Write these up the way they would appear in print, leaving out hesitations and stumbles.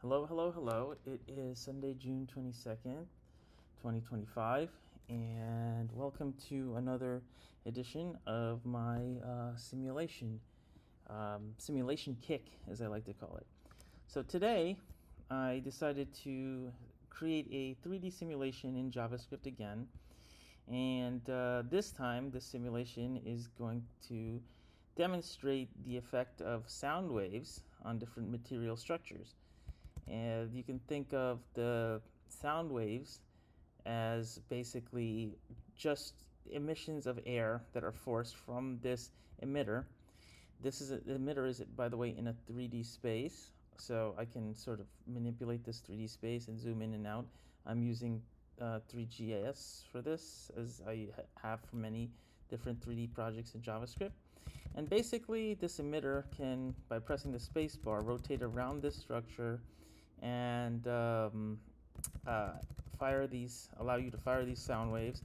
Hello, hello, hello. It is Sunday, June 22nd, 2025, and welcome to another edition of my simulation kick, as I like to call it. So today, I decided to create a 3D simulation in JavaScript again, and this time, the simulation is going to demonstrate the effect of sound waves on different material structures. And you can think of the sound waves as basically just emissions of air that are forced from this emitter. The emitter is, by the way, in a 3D space, so I can sort of manipulate this 3D space and zoom in and out. I'm using 3GS for this, as I have for many different 3D projects in JavaScript. And basically, this emitter can, by pressing the spacebar, rotate around this structure and allow you to fire these sound waves.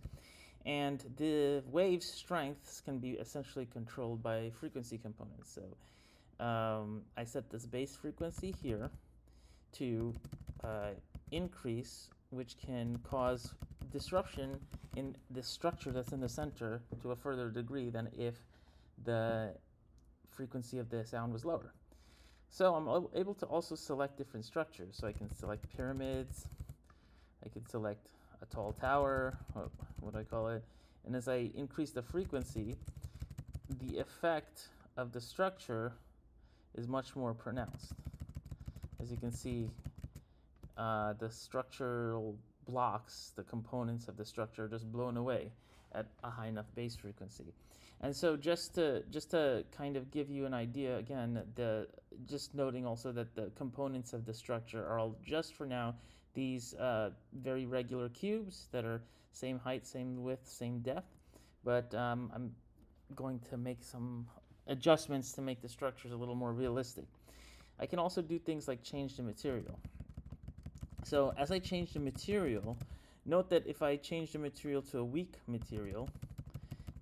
And the wave strengths can be essentially controlled by frequency components. So I set this base frequency here to increase, which can cause disruption in the structure that's in the center to a further degree than if the frequency of the sound was lower. So I'm able to also select different structures. So I can select pyramids, I can select a tall tower, what do I call it? And as I increase the frequency, the effect of the structure is much more pronounced. As you can see, the structural blocks, the components of the structure, are just blown away at a high enough base frequency. And so just to kind of give you an idea, again, just noting also that the components of the structure are all just for now these very regular cubes that are same height, same width, same depth. But I'm going to make some adjustments to make the structures a little more realistic. I can also do things like change the material. So as I change the material, note that if I change the material to a weak material,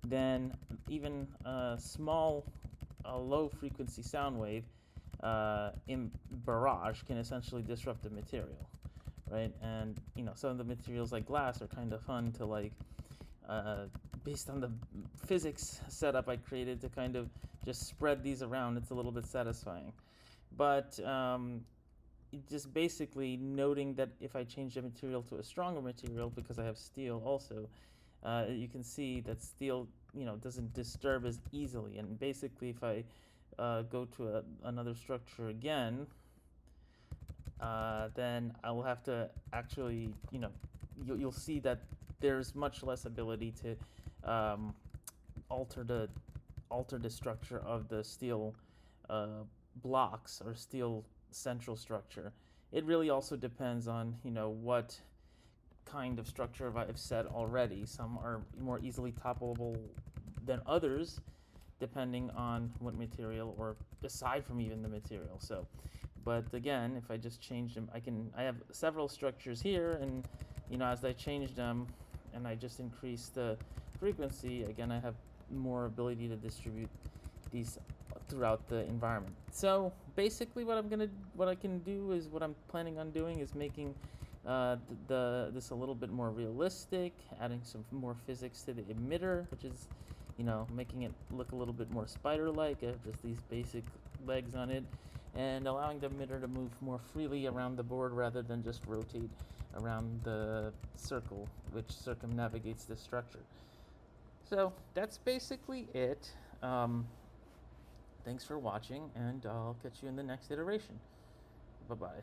then even a low frequency sound wave in barrage can essentially disrupt the material, right? And some of the materials like glass are kind of fun to based on the physics setup I created to kind of just spread these around. It's a little bit satisfying, but just basically noting that if I change the material to a stronger material, because I have steel also, you can see that steel doesn't disturb as easily. And basically, if I go to another structure again, then I will have to actually, you'll see that there's much less ability to alter the structure of the steel blocks or steel central structure. It really also depends on what kind of structure I've set already. Some are more easily toppleable than others, depending on what material, or aside from even the material. So, but again, if I just change them, I have several structures here, and as I change them and I just increase the frequency, again, I have more ability to distribute these throughout the environment. So basically, what I can do is, what I'm planning on doing is making this a little bit more realistic, adding some more physics to the emitter, which is making it look a little bit more spider-like, just these basic legs on it, and allowing the emitter to move more freely around the board rather than just rotate around the circle, which circumnavigates the structure. So that's basically it. Thanks for watching, and I'll catch you in the next iteration. Bye-bye.